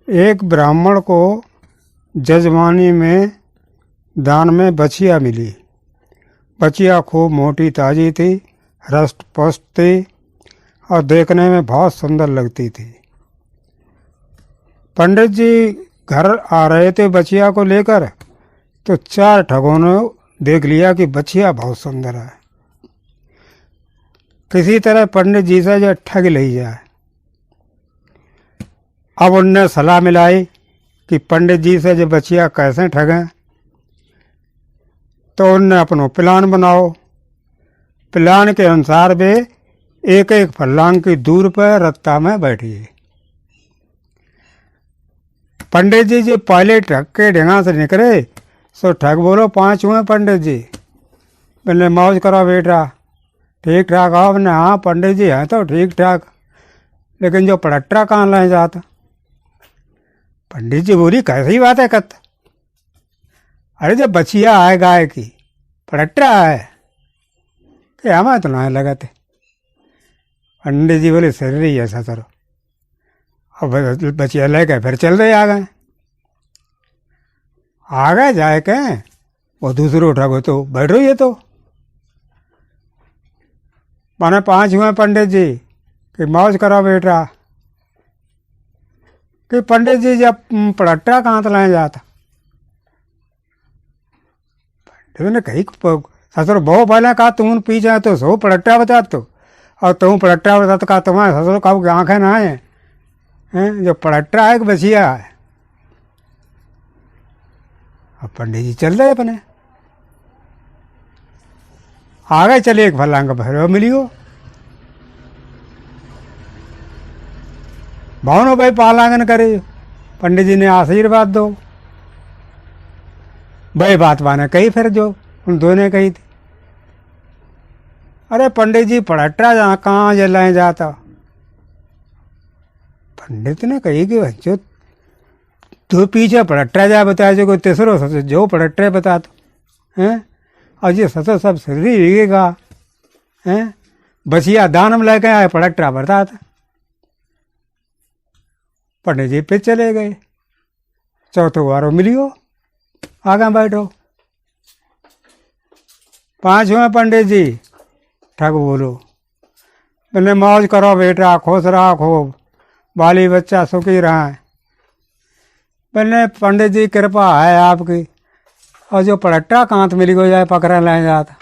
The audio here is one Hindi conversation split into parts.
एक ब्राह्मण को जजमानी में दान में बछिया मिली। बछिया खूब मोटी ताजी थी, हृष्ट पुष्ट थी और देखने में बहुत सुंदर लगती थी। पंडित जी घर आ रहे थे बछिया को लेकर, तो 4 ठगों ने देख लिया कि बछिया बहुत सुंदर है। किसी तरह पंडित जी से जो ठग ली जाए। अब उनने सलाह मिलाई कि पंडित जी से जो बछिया कैसे ठगें। तो उनने अपना प्लान बनाओ। प्लान के अनुसार वे एक एक फर्लांग की दूर पर रत्ता में बैठी। पंडित जी जो पहले ठग के ढंगा से निकले, सो ठग बोलो 5 हुए पंडित जी। मैंने मौज करो बेटा, ठीक ठाक आओ। मैंने हाँ पंडित जी हैं तो ठीक ठाक, लेकिन जो पड़ट्टा कहाँ ले जाता। पंडित जी बोली कैसी बात है कत? अरे जब बछिया है गाय की, पड़ट्टा है कि हमें तो ना लगाते। पंडित जी बोले शरीर ही ऐसा करो। अब बछिया ले गए, फिर चल रहे आ गए जाए के वो दूसरे उठा तो बैठ रही है। तो माने 5 हुए पंडित जी कि मौज करो बेटा। कि पंडित जी जब पड़ट्टा कहाँ तो लाए जाता। पंडित ने कही ससुर बहु पहले कहा तुम पीछे तो सो पड़ट्टा बता तो, और तुम पड़ट्टा बता तो कहा तुम्हारे ससुर कहा आंखें ना है जो पड़ट्टा है कि बछिया है। अब पंडित जी चल रहे अपने आगे चले। एक फलांग भैरव मिलियो। भावनो भाई पालांगन करे, पंडित जी ने आशीर्वाद दो। भाई बात माने कही फिर जो उन दोनों कही थी। अरे पंडित जी पड़ट्टा जहाँ कहाँ जलाए जाता। पंडित ने कही कि बच्चों तू पीछे पड़ट्टा जा बताया जो कोई तीसरो ससुर जो पड़ट्टे बता तो हैं। और ये ससुर सब शरीर विगेगा हैं। बछिया दान में लेके आए, पड़ट्टा बता था। पंडित जी पे चले गए। चौथो बारो मिलियो, आगे बैठो। 5 हुए पंडित जी। ठग बोलो मैंने मौज करो बेटा, खुश रहा खूब, बाली बच्चा सुखी रहा है। मैंने पंडित जी कृपा है आपकी। और जो पड़ट्टा कांत मिली हो जाए पकड़ा ले जाता।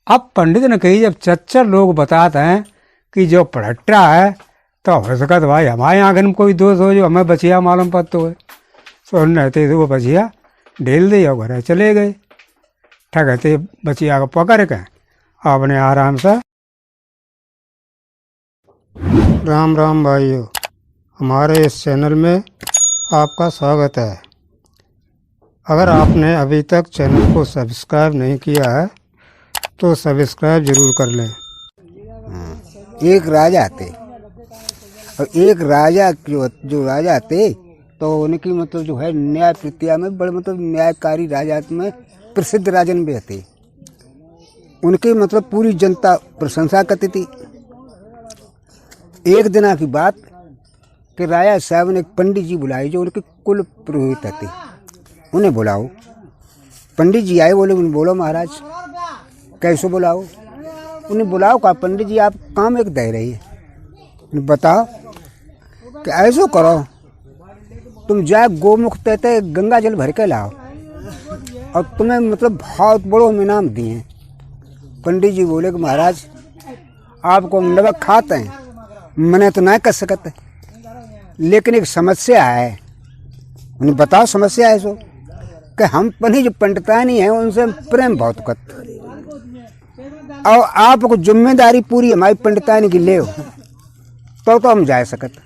अब पंडित ने कही जब 4 लोग बताते हैं कि जो पड़ट्टा है तो हो सकता भाई हमारे आंगन में कोई दोष हो जो हमें बछिया मालूम पड़ता है। सुनते वो बछिया ढेल दी और घर चले गए। ठगते बछिया को पकड़ के अपने आराम से। राम राम भाइयों, हमारे इस चैनल में आपका स्वागत है। अगर आपने अभी तक चैनल को सब्सक्राइब नहीं किया है तो सब्सक्राइब जरूर कर लें। एक राजा थे और एक राजा जो राजा थे तो उनकी मतलब जो है न्याय प्रक्रिया में बड़े मतलब न्यायकारी राजा में प्रसिद्ध राजन भी थे। उनकी मतलब पूरी जनता प्रशंसा करती थी। एक दिन की बात कि राजा साहब ने एक पंडित जी बुलाए जो उनके कुल पुरोहित थे। उन्हें बुलाओ। पंडित जी आए, बोले उन्हें बोलो महाराज। कैसे बुलाओ? उन्हें बुलाओ। कहा पंडित जी आप काम एक दे रही है, उन्हें बताओ कि ऐसो करो तुम जाए गोमुख तहते गंगा जल भर के लाओ और तुम्हें मतलब बहुत बड़ो हम इनाम दिए। पंडित जी बोले कि महाराज आपको हम नमक खाते हैं, मैंने तो नहीं कर सकते, लेकिन एक समस्या है। उन्हें बताओ समस्या है सो कि हम पनी जो पंडितानी है उनसे प्रेम बहुत करते और आपको जिम्मेदारी पूरी हमारी पंडितानी की ले तो हम जा सकते।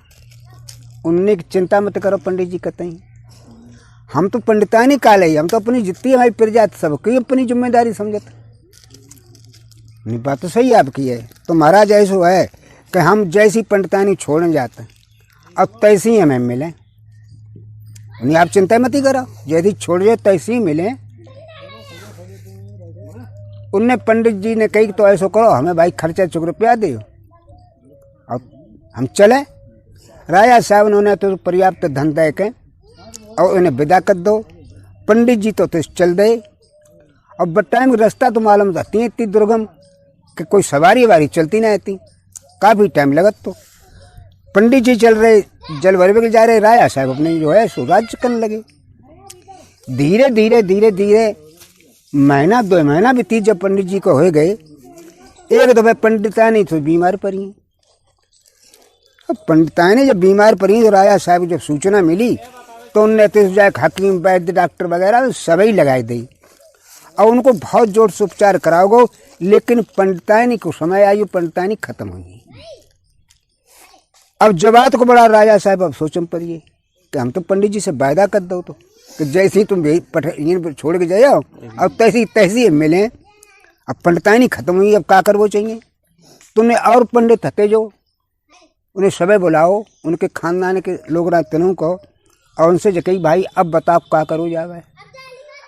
उनने की चिंता मत करो पंडित जी कहते हैं हम तो पंडितानी काल है, हम तो अपनी जितनी हमारी प्रजा सबकी अपनी जिम्मेदारी समझते। नहीं बात तो सही आपकी है। तो महाराज ऐसो है कि हम जैसी पंडितानी छोड़ने जाते हैं अब तैसी ही हमें मिले। नहीं आप चिंता मत ही करो, यदि छोड़ जाए तैसी ही मिले। उनने पंडित जी ने कही तो ऐसा करो हमें भाई खर्चा ₹1 दे और हम चले। राजा साहब उन्होंने तो पर्याप्त धन दे के और इन्हें विदा कर दो। पंडित जी तो चल दे। और बट टाइम रास्ता तो मालूम जाती है इतनी दुर्गम कि कोई सवारी वारी चलती नहीं आती, काफ़ी टाइम लगत। तो पंडित जी चल रहे, जल भरवे के जा रहे, राजा साहब अपने जो है सो राज्य करने लगे। धीरे धीरे धीरे धीरे महीना 2 महीना बीती। जब पंडित जी को हो गए, एक दफे पंडितानी तो बीमार पड़ी। अब पंडितानी जब बीमार पड़ी तो राजा साहब को जब सूचना मिली तो उनने तो जाए हकीम वैद्य डॉक्टर वगैरह सभी लगाई दी और उनको बहुत जोर से उपचार कराओगे। लेकिन पंडितानी को समय आई, पंडितानी खत्म हुई। अब जबात को बड़ा राजा साहब अब सोचम पड़िए कि हम तो पंडित जी से वायदा कर दो तो कि जैसे ही तुम छोड़ के जाओ अब तैसी मिले। अब पंडितानी खत्म हुई, अब क्या करवो चाहिए? तुमने और पंडित हते जो उन्हें सबे बुलाओ, उनके खानदान के लोग रहते को और उनसे जकई भाई अब बताओ क्या करो जावे।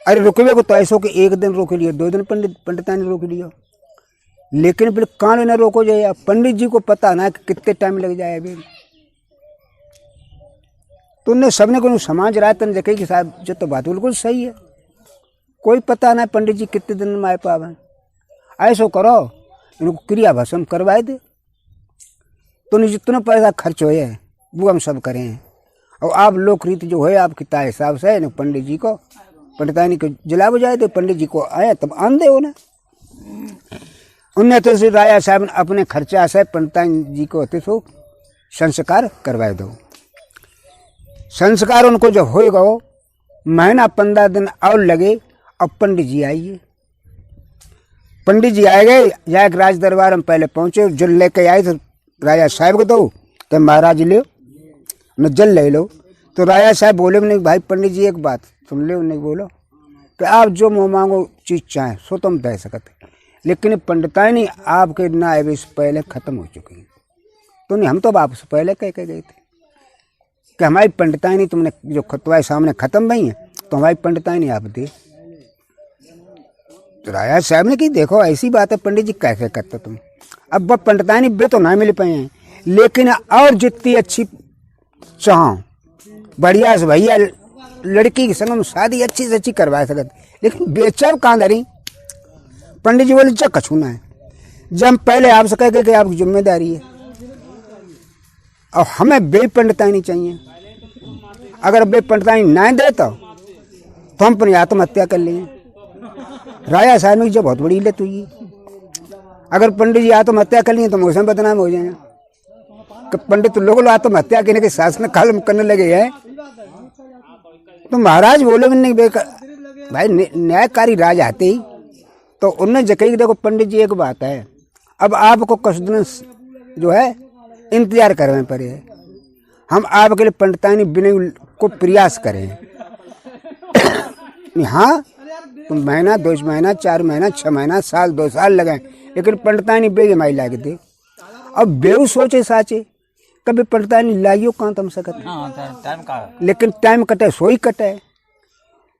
अरे रुकवे को तो ऐसो कि 1 दिन रोक लियो, 2 दिन पंडितानी रोक लियो, लेकिन फिर कान न रोको जाए। पंडित जी को पता ना कि कितने टाइम लग जाए। अभी तो उनने सबने को समाज राय तन जकई कि साहब जो तो बात बिल्कुल सही है, कोई पता ना पंडित जी कितने दिन में आए पावे। ऐसो करो इनको क्रिया भस्म करवाए दे, तो जितना पैसा खर्च हो वो हम सब करें। और आप लोक रीति जो है आपकी ता हिसाब से न पंडित जी को पंडितानी को जला बुझाए दे। पंडित जी को आए तब आन दे हो ना। उनने तो श्री राजा साहब ने अपने खर्चा से पंडितानी जी को होते सो संस्कार करवाए दो। संस्कार उनको जब हो गो, महीना 15 दिन और लगे। अब पंडित जी आइए, पंडित जी आए गए, जाए राज दरबार में पहले पहुंचे। जल लेके आए तो राजा साहब को दो कि महाराज ले न जल ले लो। तो राजा साहब बोले नहीं भाई पंडित जी एक बात तुम ले नहीं बोलो कि आप जो मुँह मांगो चीज़ चाहें सो तुम दे सकते, लेकिन पंडितानी आपके ना आए से पहले ख़त्म हो चुकी है। तो नहीं हम तो आपसे पहले कह के गए थे कि हमारी पंडितानी तुमने जो तुम्हारे सामने ख़त्म भई है तो हमारी पंडितानी आप दे। तो राजा साहब ने कि देखो ऐसी बात है पंडित जी कैसे करते तुम। अब वह पंडितानी बे तो ना मिल पाए हैं, लेकिन और जितनी अच्छी चाहो बढ़िया से भैया लड़की के संग शादी अच्छी से अच्छी करवा सकते, लेकिन बेचब कहाँ धरी। पंडित जी बोले चक कछूना है, जब पहले आपसे कह गए कि आपकी जिम्मेदारी है और हमें बे पंडितानी चाहिए। अगर बे पंडितानी ना दे तो हम अपनी आत्महत्या कर लेंगे। राजा साहब ने जब बहुत बड़ी इल्लत हुई, अगर पंडित जी आत्महत्या कर लिए तो मौसम बदनाम हो जाएगा। कि पंडित लोग आत्महत्या करने के शासन काल करने लगे हैं। तो महाराज बोले नहीं भाई न्यायकारी राज आते ही तो उनने जकई देखो पंडित जी एक बात है, अब आपको कुछ दिन जो है इंतजार करने पड़े। हम आपके लिए पंडितानी बिना को प्रयास करें। हाँ तुम महीना 2 महीना 4 महीना 6 महीना साल 2 साल लगाए, लेकिन पंडितानी बेगे माई लाग दे। अब बेऊ सोचे साचे कभी पंडितानी लाइयो कहाँ तम सकते, लेकिन टाइम कटे सोई कटे।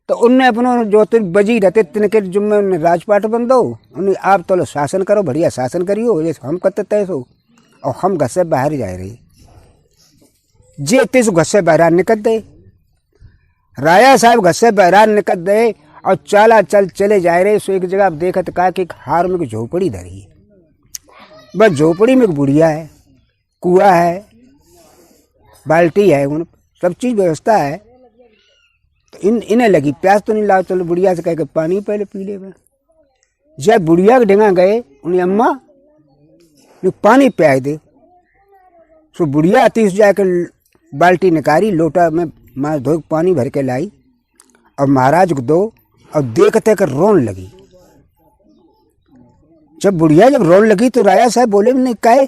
तो उनने अपनों जो बजी रहते तिनके जुम्मे उन्हें राजपाट बन दो, उन्हें आप तो शासन करो, बढ़िया शासन करियो जैसे हम करते तैसो। और हम घर से बाहर जा रहे जे तेज घर से बाहर निकल दे। राजा साहब घर से बाहर निकल दे और चले जा रहे। सो एक जगह आप देखा तो कहा कि एक हार में झोपड़ी धरी है, बस झोपड़ी में एक बुढ़िया है, कुआ है, बाल्टी है, उन सब चीज़ व्यवस्था है। तो इन्हें लगी प्यास तो नहीं लाओ, चलो बुढ़िया से कह के पानी पहले पी ले। जब बुढ़िया के ढंगा गए उन्हें अम्मा पानी पियाए दे। सो बुढ़िया आती जाकर बाल्टी निकाली, लोटा में माँ धो पानी भर के लाई और महाराज को दो और देखते कर रोन लगी। जब बुढ़िया जब रोन लगी तो राजा साहब बोले नहीं काहे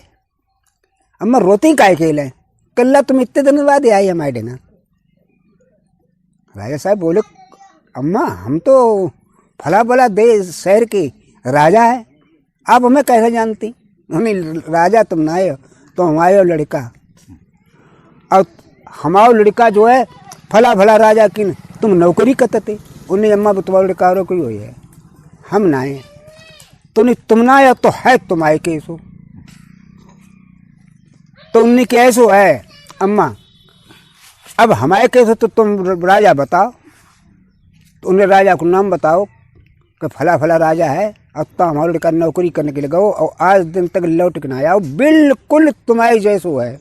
अम्मा रोती काहे के ले, कल्ला तुम इतने दिन बाद आई हमारे डेना। राजा साहब बोले अम्मा हम तो फला फला दे शहर के राजा है, आप हमें कैसे जानती। नहीं राजा तुम ना आए तो हम आए लड़का, और हमारा लड़का जो है फला फला राजा की तुम नौकरी करते। उन्हें अम्मा तुम्हारे लड़का कोई हो है, हम ना आए तो नहीं तुम ना आए तो है तुम आए कैसो। तो उन्हें कैसो है अम्मा अब हमारे कैसे तो तुम राजा बताओ। तो उन्हें राजा को नाम बताओ कि फला फला राजा है, अब तो हमारे लड़का नौकरी करने के लिए गो और आज दिन तक लौट के ना आया, बिल्कुल तुम्हारे जैसो है,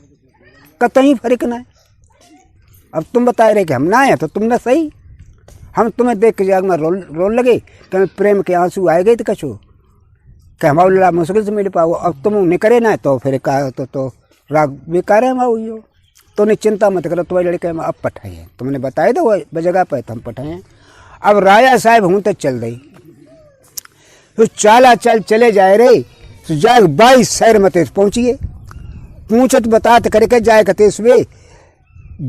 कतई फर्क ना है। अब तुम बता रहे कि हम ना आए तो तुमने सही, हम तुम्हें देख के जाग में रोल लगे कि हमें प्रेम के आंसू आए गए तो कछो कि हमारे लड़ा मुश्किल से मिल पाओ। अब तुम निकले ना तो फिर कहा तो राग बेकार है हमारा हो। तो नहीं चिंता मत करो, तुम्हारे लड़के हम अब पठाए हैं, तुमने बताए तो वो जगह पर तो हम पठाए हैं। अब राजा साहब हूँ तो चल रही तो चाला चले जाए रे तो जाए 22 शहर मत पहुँचिए, पूछत बात करके जाए कहते सुबह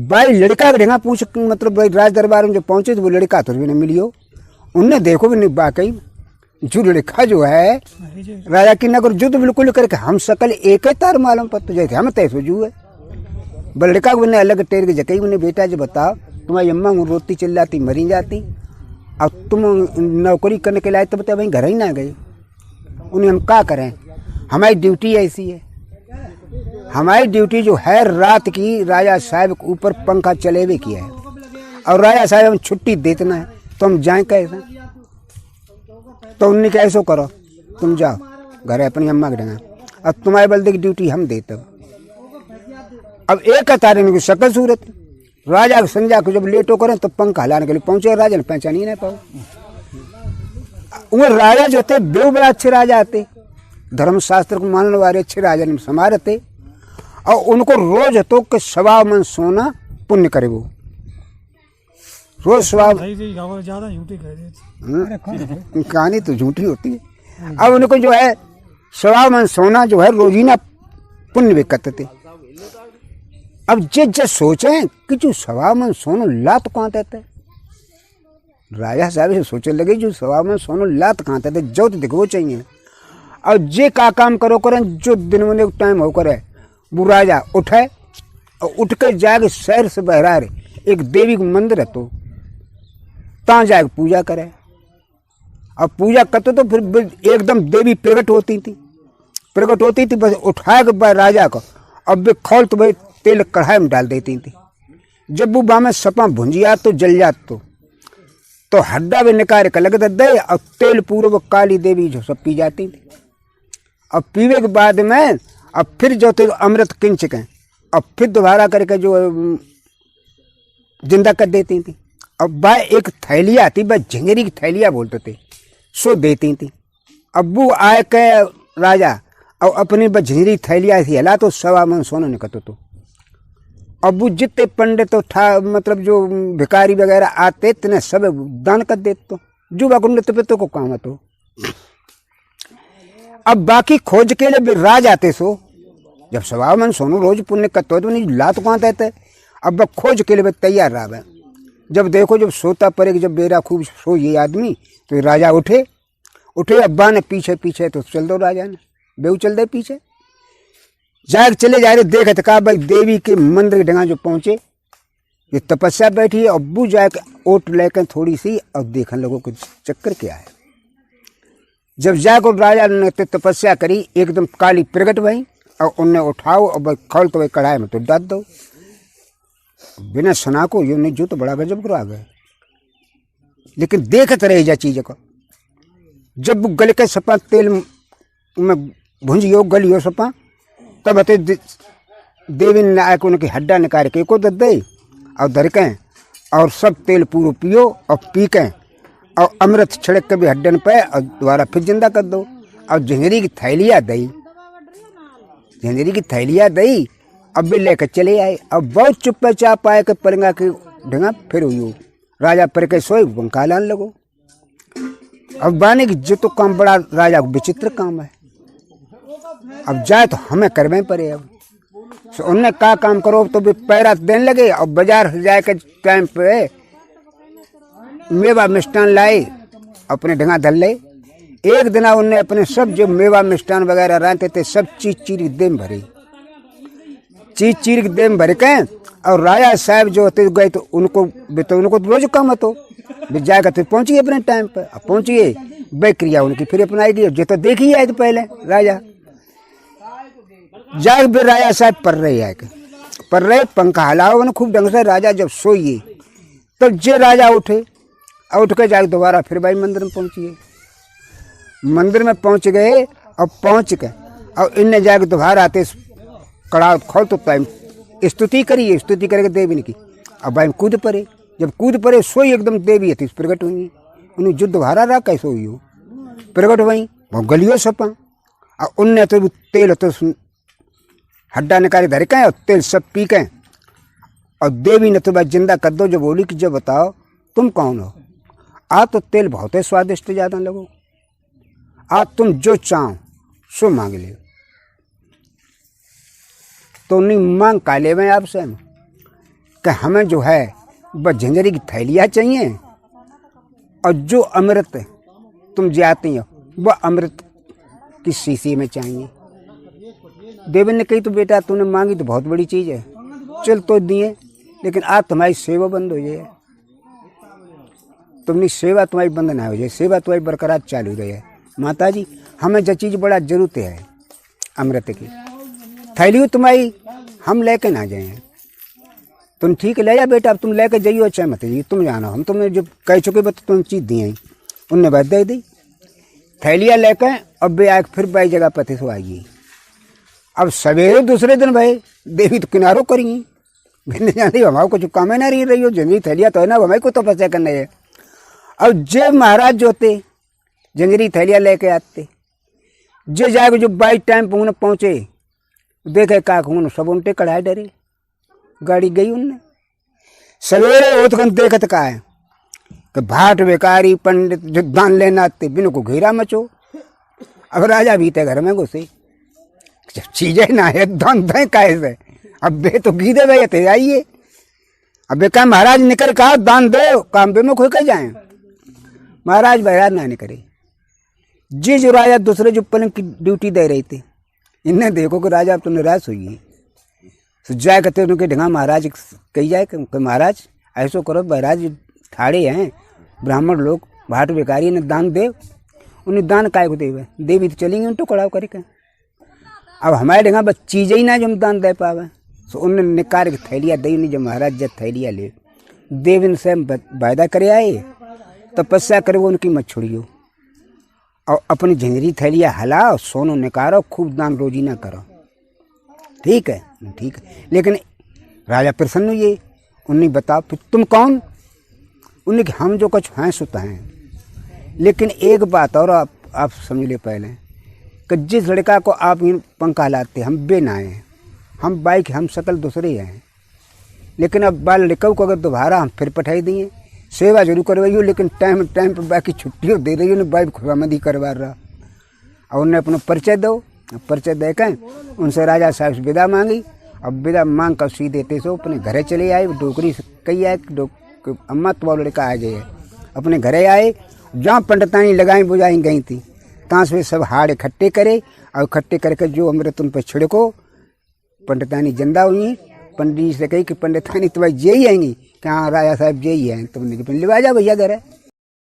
भाई लड़का का ढेंगा पूछ, मतलब भाई राज दरबार में जो पहुंचे तो वो लड़का तो भी नहीं मिलियो। उनने देखो भी नहीं वाकई जो लड़का जो है राजा की नगर जो तो बिल्कुल करके हम सकल एक ही तार मालूम पत्तो जैसे हम तय सोजू है। लड़का को अलग टेर के जकई उन्हें बेटा जो बताओ तुम्हारी अम्मा रोती चिल्लाती मरी जाती, अब तुम नौकरी करने के लायक तो बताओ भाई घर ही ना गए। उन्हें हम क्या करें, हमारी ड्यूटी ऐसी है। हमारी ड्यूटी जो है रात की राजा साहब के ऊपर पंखा चले हुए किया है और राजा साहब हम छुट्टी देतना है तो हम जाएं कैसे। तो उन्हें कैसो करो तुम जाओ घर अपनी अम्मा के ढंगा, अब तुम्हारे बल्दे की ड्यूटी हम देते। अब एक तारे में शकल सूरत राजा को संजा को जब लेटो करें तो पंखा हलाने के लिए पहुंचे, राजा ने पहचान ही नहीं पाओ। वो राजा जो थे बेव बड़ा अच्छे राजा आते, धर्मशास्त्र को मानने वाले अच्छे राजा ने समार थे और उनको रोज तो के 1.25 मन सोना पुण्य करे। वो रोज ज्यादा झूठी कहानी तो झूठी होती है। अब उनको जो है 1.25 मन सोना जो है रोजीना पुण्य भी करते थे। अब जे सोचे कि जो 1.25 मन सोनो लात कहाँ देते, राजा साहब से सोचने लगे जो 1.25 मन सोनो लात कहाँ देते, जो तो दिखो चाहिए। और जे का काम करो करें जो दिन में टाइम हो करे वो राजा उठे और उठ कर जाके शहर से बहरा रहे एक देवी का मंदिर है तो ता जाके पूजा करे। अब पूजा करते तो फिर एकदम देवी प्रकट होती थी बस उठाए के राजा को अब वे खोल तो भाई तेल कढ़ाई में डाल देती थी। जब वो बामें सपा भुंजिया तो जल जात तो हड्डा भी निकाल कर लग दे और तेल पूरे वो काली देवी जो सब पी जाती थी। अब पीवे के बाद में अब फिर जो थे अमृत किंच के अब फिर दोबारा करके जो जिंदा कर देती थी। अब वह एक थैलिया आती, वह झिंगरी की थैलिया बोलते थे, सो देती थी। अब वो आए के राजा और अपनी वह झिंगरी थैलिया ऐसी हला तो 1.25 मन सोना निकलते तो। अब वो जितने पंडित तो मतलब जो भिखारी वगैरह आते इतने सब दान कर देते तो जो बाकुंड तो को काम तो। अब बाकी खोज के लिए राज आते सो जब 1.25 मन सोनू रोज पुण्य करते तो नहीं लात कहाँ देते। अब वह खोज के लिए तैयार रहा। जब देखो जब सोता पड़े जब बेरा खूब सो ये आदमी तो राजा उठे अब्बा ने पीछे तो चल दो राजा ने बेऊ चल दे पीछे जाके चले जा रहे देखे तो कहा भाई देवी के मंदिर के डंगा जो पहुंचे ये तपस्या बैठी है। अब्बू जाके ओट लेकर थोड़ी सी और देखने लोगों को चक्कर क्या है। जब जाकर राजा ने तपस्या करी एकदम काली प्रगट भई और उन्हें उठाओ और खोल तो कढ़ाई में तो डाल दो बिना सना को ये नहीं जो तो बड़ा गजब करो आ गए। लेकिन देखते रह जा चीज को जब गल के सपा तेल में भुंजियो गलियो सपा तब अते देवी ने आके उनकी हड्डा निकाल के को दे और धरके और सब तेल पूरा पियो और पी के और अमृत छिड़क के भी हड्डन पे और दोबारा फिर जिंदा कर दो। और झिंगरी की थैलिया दई अब भी लेकर चले आए। अब बहुत चुप्पे चाप आए के परंगा के ढंगा फिर हुई राजा पर के सोए पंखा लान लगो। अब बाने की जो तो काम बड़ा राजा को विचित्र काम है। अब जाए तो हमें करवे पड़े। अब तो उनने का काम करो तो भी पैरा देने लगे और बाजार जाए के टाइम पे मेवा मिष्टान लाए अपने ढंगा धल ले। एक दिन उनने अपने सब जो मेवा मिष्टान वगैरह रहते थे सब चीर देम भरी चीर देम भर के और राजा साहब जो होते गए तो उनको तो रोज काम तो जाएगा तो पहुंचिए अपने टाइम पर। अब पहुंचिए वह क्रिया उनकी फिर अपनाएगी जो तो देख ही आए तो पहले राजा जाए फिर राजा साहब पर रहे आए पर रहे पंखा हलाओ न खूब ढंग से। राजा जब सोइए तो जे राजा उठे, उठ के जाके दोबारा फिर भाई मंदिर में पहुंचिए। मंदिर में पहुंच गए और पहुंच के और इनने जाके दोबारा आते कड़ा खोल तो टाइम स्तुति करिए, स्तुति करके देवी ने की। अब भाई कूद पड़े, जब कूद पड़े सोई एकदम देवी हती प्रकट हुई। उन्हें युद्ध भारा रहा कैसे हुई हो प्रकट हुई वो गलियों सपा। और उनने तो तेल तो हड्डा निकाले धर के और तेल सब पी के और देवी ने तो भाई जिंदा कर दो। जो बोली कि जो बताओ तुम कौन हो? आ तो तेल बहुत है स्वादिष्ट ज़्यादा लगो, आज तुम जो चाहो सो मांग ले। तो नहीं मांग का ले में आपसे कि हमें जो है बस झंझरी की थैलियाँ चाहिए और जो अमृत तुम जाती हो वह अमृत की शीशी में चाहिए। देवी ने कही तो बेटा तूने मांगी तो बहुत बड़ी चीज़ है, चल तो दिए, लेकिन आज तुम्हारी सेवा बंद हो जाए। तुमने सेवा तुम्हारी बंद ना हो जाए, सेवा तुम्हारी बरकरार चालू रहे। माता जी हमें जो चीज़ बड़ा जरूरत है अमृत की थैली तुम्हारी हम लेके ना जाए। तुम ठीक ले जा बेटा, अब तुम लेके जाइयो, चाहे मत जाइए, तुम जानो। हम तुमने जो कह चुके बता तुम चीज़ दी आई, उनने बात दे दी थैलियाँ लेके। अब वे आए फिर बाई जगह पति से आइए। अब सवेरे दूसरे दिन भाई देवी तो किनारों करेंगी, भिन्न जानी हमारे कुछ काम ना रही हो। जंजरी थैलियाँ तो है ना, हमारे को तपस्या करना है। अब जे महाराज जो होते जंजरी थैलियाँ लेके आते, जे जाके जो बाई टाइम पर उन्हें पहुँचे देखे का खून सब उनटे कढ़ाई डरे। गाड़ी गई उनने सवेरे उठ कर देखत का है कि भाट बेकारी पंडित जो दान लेना आते बिन को घेरा मचो। अब राजा बीते घर में घुसे, जब चीजें ना है दान दें कैसे। अब बे तो गीदे भैया थे आइए। अब बे कहा महाराज निकल कहा दान दे काम बे में खोई कर जाए। महाराज बैराज ना निकले। जी जो राजा दूसरे जो पलंग की ड्यूटी दे रही थी, इन्हें देखो कि राजा अब तो निराश हुई है। तो जाए कहते उनके ढंगा महाराज कही जाए कि महाराज ऐसो करो, महाराज ठाड़े हैं ब्राह्मण लोग भाट बेकारी ने दान दे। उन्हें दान काय को देवे, देवी तो चलेंगे उन टुकड़ा करके। अब हमारे ढंगा बस चीज़ें ही ना जो हम दान दे पावे। तो उन्होंने निकाल के थैलियाँ दी नहीं। जब महाराज जब थैलियाँ ले देवी से वायदा करे आए, तपस्या करे वो उनकी मत छोड़ियो और अपनी झंझरी थैलियाँ हलाओ, सोनो निकालो, खूब दान रोजी ना करो, ठीक है? ठीक है। लेकिन राजा प्रसन्न हुए। उन्हें बताओ फिर तुम कौन? उन्हें कि हम जो कुछ हैं सुत हैं, लेकिन एक बात और आप समझ ले पहले कि जिस लड़का को आप इन पंखा लाते हम बे ना हैं, हम बाइक हम सकल दूसरे हैं। लेकिन अब बाल लड़कों को अगर दोबारा हम फिर पठाई दिए, सेवा जरूर करवाइयो, लेकिन टाइम टाइम पर बाकी छुट्टियों दे रही हो, बाइक खुरामदी करवा रहा। और उन्हें अपना परिचय दो, परिचय दे के उनसे राजा साहब से विदा मांगी। अब विदा मांग कर सीधे थे सो अपने घरे चले आए। डोकरी से कही आए अम्मा तो लड़का आ गए। अपने घरे आए, जहाँ पंडितानी लगाई बुझाई गई थी तहाँ से सब हाड़ इकट्ठे करे और इकट्ठे करके जो अमृत उन पर छिड़को। पंडितानी जिंदा हुई। पंडित जी से कही कि पंडितानी तुम्हारी जे ही आएंगी कि हाँ राजा साहब जे ही हैं। तुमने लिवा जा भैया घर है।